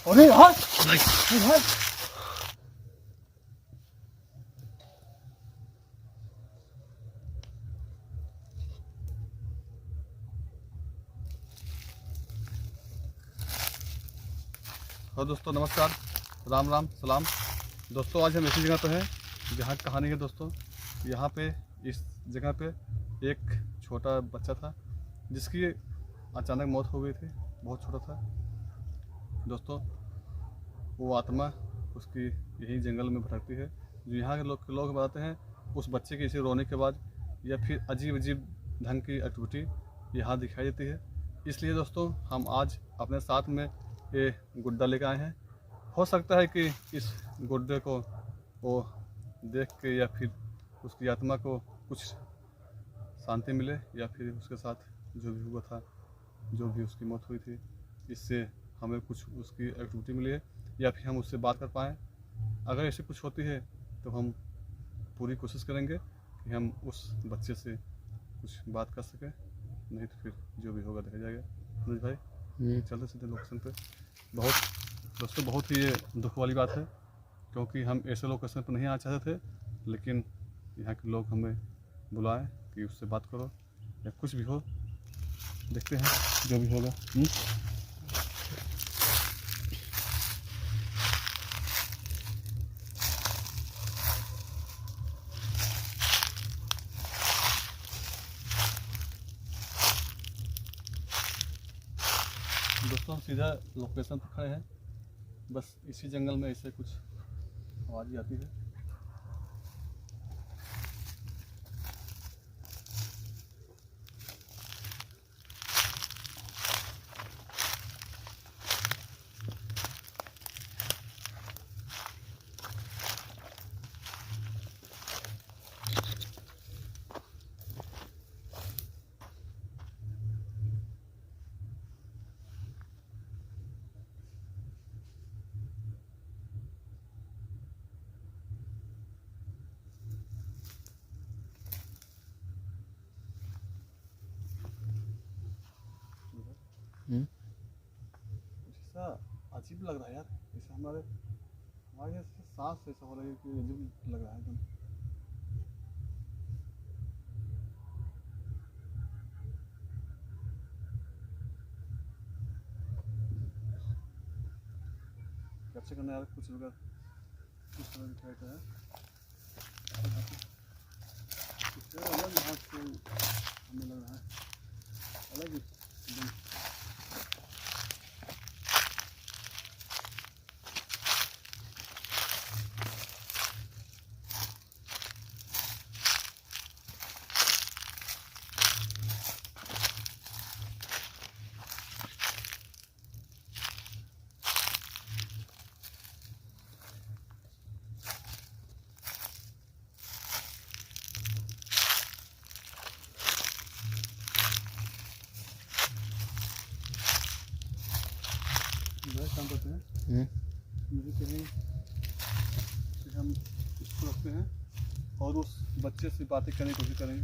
अरे यार भाई यार हाँ दोस्तों नमस्कार, राम राम सलाम। दोस्तों आज हम ऐसी जगह पे हैं जहाँ कहानी है दोस्तों। यहाँ पे इस जगह पे एक छोटा बच्चा था जिसकी अचानक मौत हो गई थी। बहुत छोटा था दोस्तों। वो आत्मा उसकी यही जंगल में भटकती है। जो यहाँ के लोग बताते हैं उस बच्चे के इसे रोने के बाद या फिर अजीब अजीब ढंग की एक्टिविटी यहाँ दिखाई देती है। इसलिए दोस्तों हम आज अपने साथ में ये गुड्डा लेकर आए हैं। हो सकता है कि इस गुड्डे को वो देख के या फिर उसकी आत्मा को कुछ शांति मिले या फिर उसके साथ जो भी हुआ था, जो भी उसकी मौत हुई थी, इससे हमें कुछ उसकी एक्टिविटी मिली है या फिर हम उससे बात कर पाएँ। अगर ऐसी कुछ होती है तो हम पूरी कोशिश करेंगे कि हम उस बच्चे से कुछ बात कर सकें, नहीं तो फिर जो भी होगा देखा जाएगा। अनुज भाई चलते सीधे लोकेशन पे। बहुत ही ये दुख वाली बात है क्योंकि हम ऐसे लोकेशन पर नहीं आना चाहते थे, लेकिन यहाँ के लोग हमें बुलाए कि उससे बात करो या कुछ भी हो, देखते हैं जो भी होगा। दोस्तों हम सीधा लोकेशन पर खड़े हैं। बस इसी जंगल में ऐसे कुछ आवाज़ आती है। ऐसा अजीब लग रहा है यार, जैसे हमारे जैसे सांस ऐसा हो रहा है कि अजीब लग रहा है एकदम। कैप्चर करना यार कुछ लोग किस तरह दिखाई है। अलग हाथ से हमें लग रहा है, अलग ही एकदम। काम करते हैं मुझे कहीं फिर हम इसको रखते हैं और उस बच्चे से बातें करने की कोशिश करेंगे।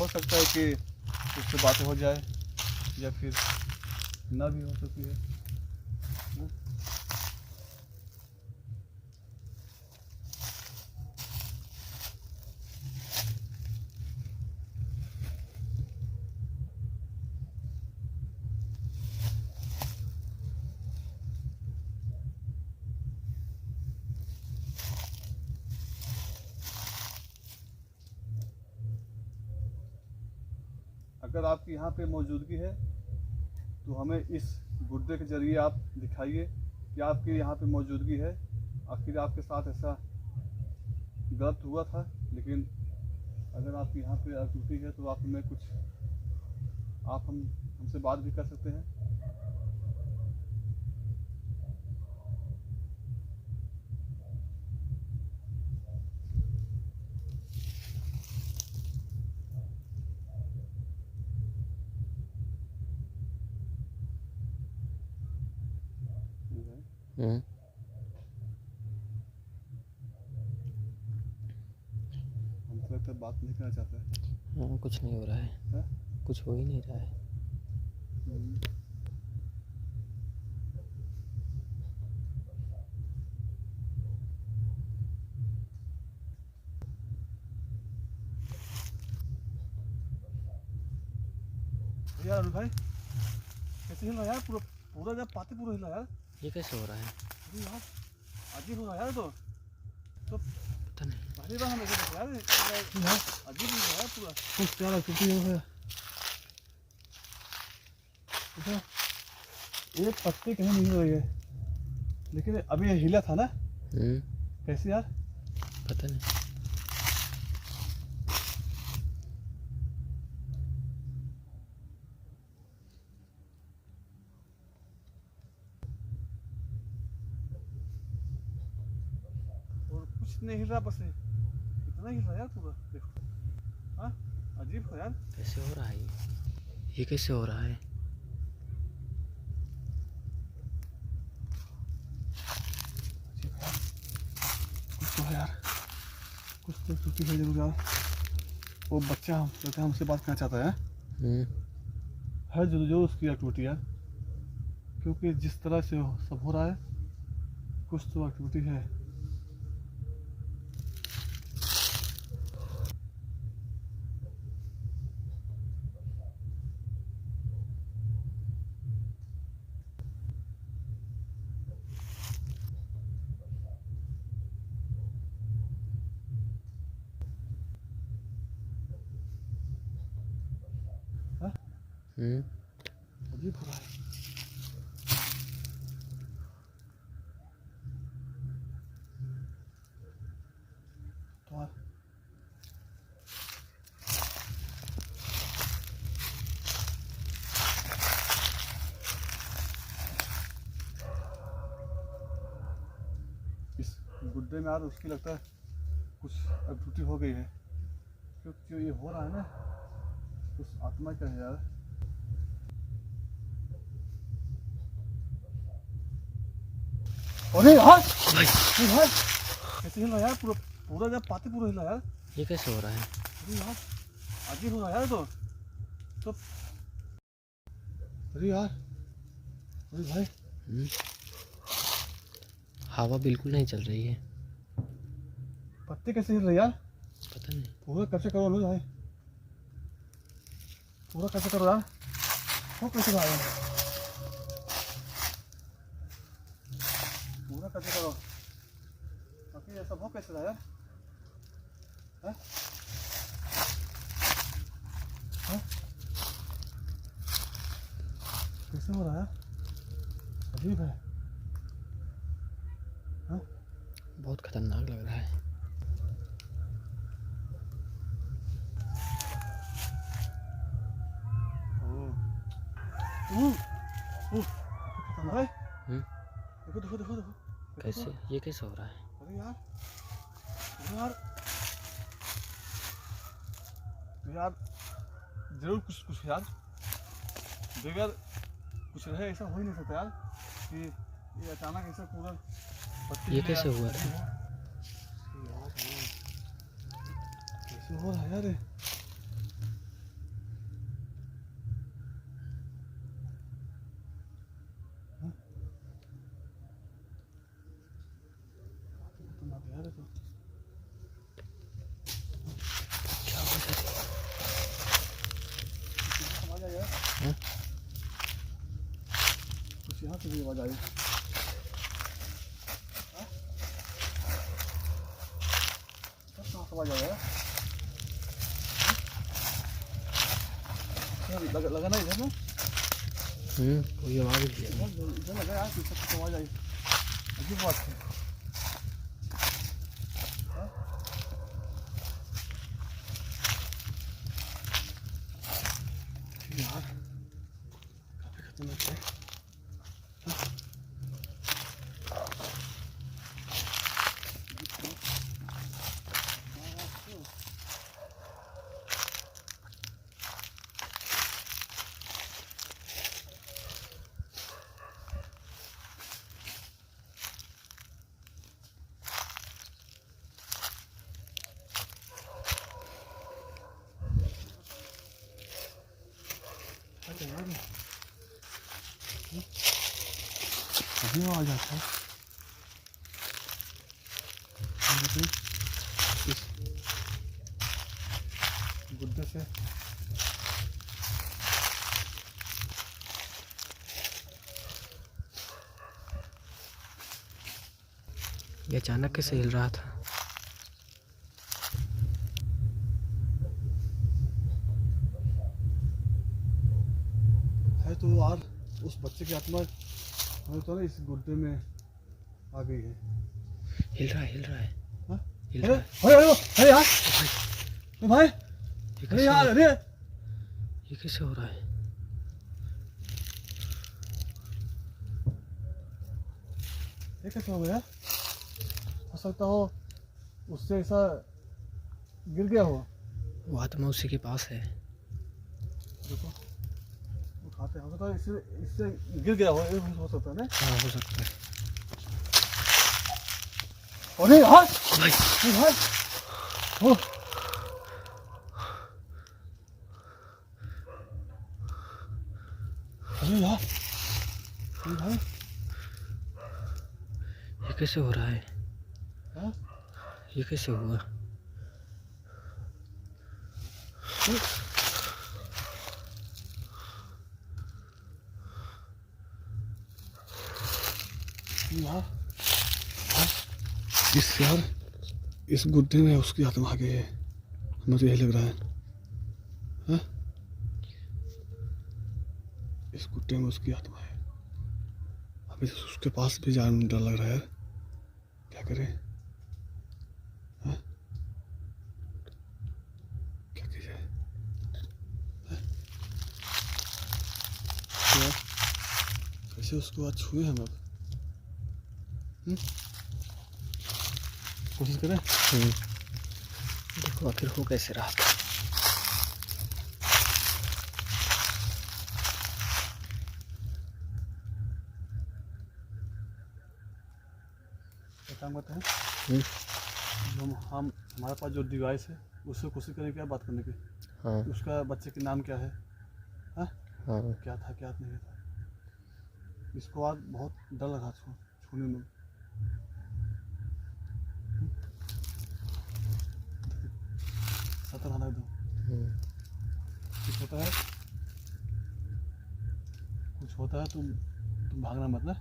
हो सकता है कि उससे बातें हो जाए या फिर ना भी हो सकती है। अगर आपकी यहाँ पे मौजूदगी है तो हमें इस गुड्डे के जरिए आप दिखाइए कि आपकी यहाँ पे मौजूदगी है। आखिर आपके साथ ऐसा गलत हुआ था, लेकिन अगर आपकी यहाँ पे एक्टिविटी है तो आप हमें कुछ हमसे बात भी कर सकते हैं। हम तो लगता है बात नहीं करना चाहते हैं। कुछ नहीं हो रहा है, कुछ हो ही नहीं रहा है। यार अरुण भाई कैसे हिल रहा है यार, पूरा पूरा जब पाते पूरा हिला यार। ये कैसे हो रहा है? अरे यार अजीब हो रहा है यार। तो पता नहीं। पहली बार हम ऐसे देखे यार, अजीब हो रहा है पूरा। कुछ यार एक्टिविटी हो गया, एक पत्ती कहीं नहीं हो रही है, लेकिन अभी ये हिला था ना। कैसे यार पता नहीं। और कुछ नहीं हिल रहा, बस इतना हिल रहा है यार पूरा। देखो हाँ अजीब है यार। कैसे हो रहा है ये कैसे हो रहा है? कुछ तो है यार, कुछ तो त्रुटि है जरूर यार। वो बच्चा लगता है हमसे बात करना चाहता है जो उसकी एक्टिविटी यार, क्योंकि जिस तरह से सब हो रहा है कुछ तो एक्टिविटी है। अजीब हो रहा है। तो इस गुड्डे में यार उसकी लगता है कुछ एक्टिविटी हो गई है, क्योंकि जो ये हो रहा है ना उस आत्मा का है यार। अरे यार कैसे हिल रहा है यार, पूरा पूरा जब पाते पूरा हिला यार। ये कैसे हो रहा है? अरे यार अजीब हो रहा है यार। तो अरे यार अरे भाई हवा बिल्कुल नहीं चल रही है। पत्ते कैसे हिल रहे यार? पता नहीं। पूरा कैसे करो अनुज भाई, पूरा कैसे करो यार, वो कैसे रहा है पूरा कैसे करो, बाकी ये सब हो कैसे रहा यार? हैं? हैं? कैसे हो रहा है? अजीब है। हैं? बहुत खतरनाक लग रहा है। देखो देखो देखो देखो कैसे ये कैसे हो रहा है? अरे यार यार यार जरूर कुछ कुछ यार, बगैर कुछ रहे ऐसा हो ही नहीं सकता यार कि ये अचानक ऐसा पूरा पत्ती ये कैसे हुआ था? कैसे हो रहा है यार? क्या हो रहा है? कुछ यहाँ से भी आवाज आई। आवाज आया लगा ना इधर में। कोई आवाज भी है। इधर लगा यार, कुछ आवाज आई, अजीब बात है। यार काफी खतरनाक है। अभी आ जाता है इस गुड्डे से ये अचानक कैसे हिल रहा था? है तो यार उस बच्चे की आत्मा हमें तो ना इस गुड्डे में आ गई है। हिल रहा है, हिल रहा है, हाँ? हिल अरे रहा है। अरे अरे यार भाई, ये अरे कैसे यार, हो- अरे ये कैसे हो रहा है? ये कैसे हो गया? हो सकता हो उससे ऐसा गिर गया हो। वो आत्मा उसी के पास है। देखो उठाते हो तो इससे इससे गिर गया हो, ये हो सकता है ना। हाँ, हो सकता है। अरे यार भाई अरे भाई, ओ अरे यार, अरे भाई, ये कैसे हो रहा है? हाँ? ये कैसे हुआ? यार यार इस गुड्डे में उसकी आत्मा आ गई है, मुझे यही लग रहा है। हाँ? इस गुड्डे में उसकी आत्मा है। अभी उसके पास भी जाने में डर लग रहा है यार, क्या करें? हाँ? क्या किया जाए? हाँ? यार कैसे उसको आज छुए हम अब? कोशिश करें। देखो आखिर हो कैसे रहा था। काम करते हैं जो हम हमारे पास जो डिवाइस है उससे कोशिश करें क्या बात करने की। हाँ उसका बच्चे के नाम क्या है? हाँ? हाँ। क्या था क्या नहीं था। इसको आज बहुत डर लगा छूने में। सतर आना दो। कुछ होता है, कुछ होता है, तुम भागना मत ना।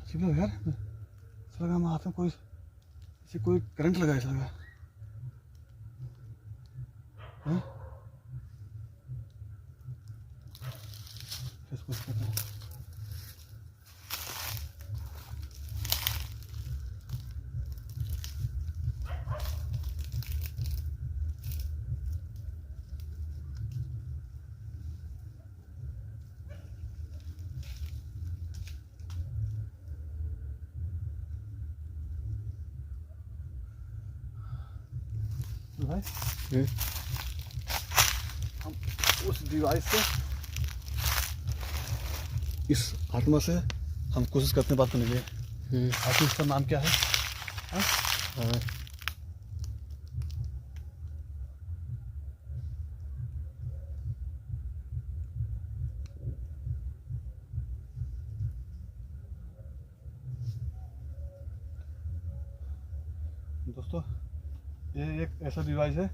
अजीब लगा यार, ऐसा लगा हमारे हाथ में कोई जैसे कोई करंट लगा, ऐसा लगा। हाँ? फिर कुछ करते हैं। तो भाई हम उस डिवाइस से, इस आत्मा से हम कोशिश करते हैं बात करने की। आखिर उसका नाम क्या है? हाँ? हाँ। दोस्तों ये एक ऐसा डिवाइस है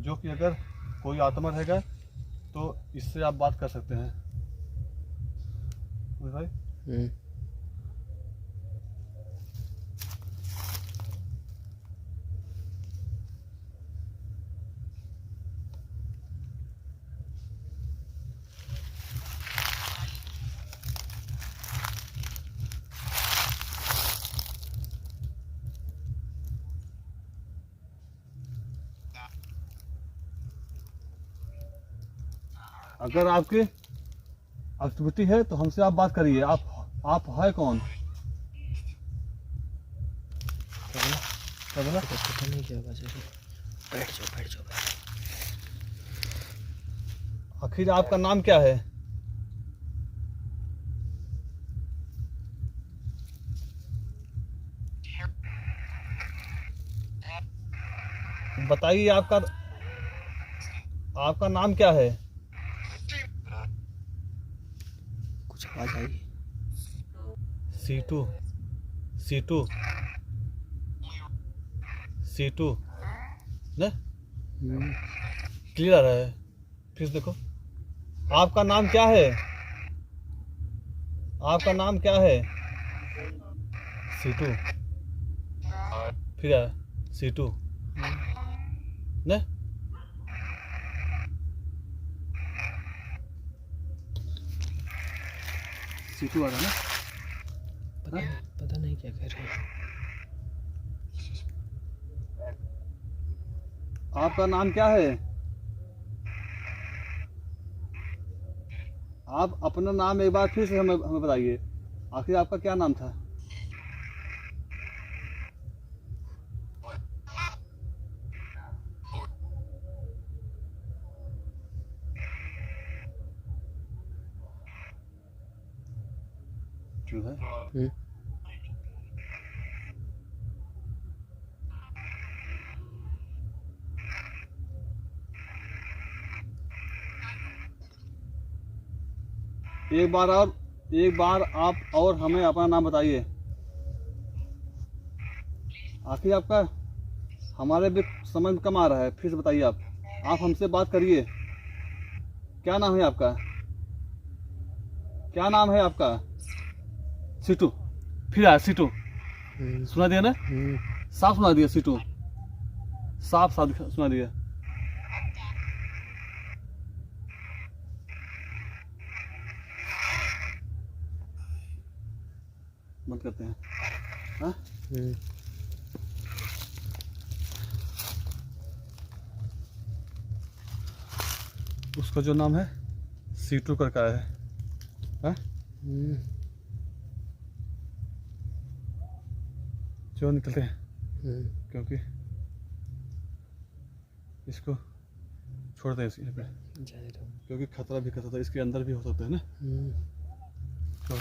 जो कि अगर कोई आत्मा रहेगा तो इससे आप बात कर सकते हैं। भाई अगर आपकी एक्टिविटी है तो हमसे आप बात करिए। आप है कौन? क्या बोला? पता नहीं क्या बात है। बैठ जाओ बैठ जाओ। आखिर आपका नाम क्या है? बताइए आपका नाम क्या है? कुछ आवाज आई? सीटू सीटू सीटू ने क्लियर आ रहा है। फिर से देखो, आपका नाम क्या है? आपका नाम क्या है? सीटू। फिर आया सीटू ने। सीटू आ रहा है ना? पता नहीं क्या कह रहे हैं। आपका नाम क्या है? आप अपना नाम एक बार फिर से हमें बताइए। आखिर आपका क्या नाम था? क्यों है? एक बार आप और हमें अपना नाम बताइए। आखिर आपका हमारे भी समझ में कम आ रहा है। फिर से बताइए। आप हमसे बात करिए। क्या नाम है आपका? क्या नाम है आपका? सीटू। फिर आया सीटू। सुना दिया ना? साफ सुना दिया सीटू। साफ सुना दिया। बंद करते हैं। हाँ? उसका जो नाम है सीटू करके आया है। हाँ? जो निकलते हैं क्योंकि इसको छोड़ते हैं इसी पे, क्योंकि खतरा भी इसके अंदर भी हो सकता है ना। तो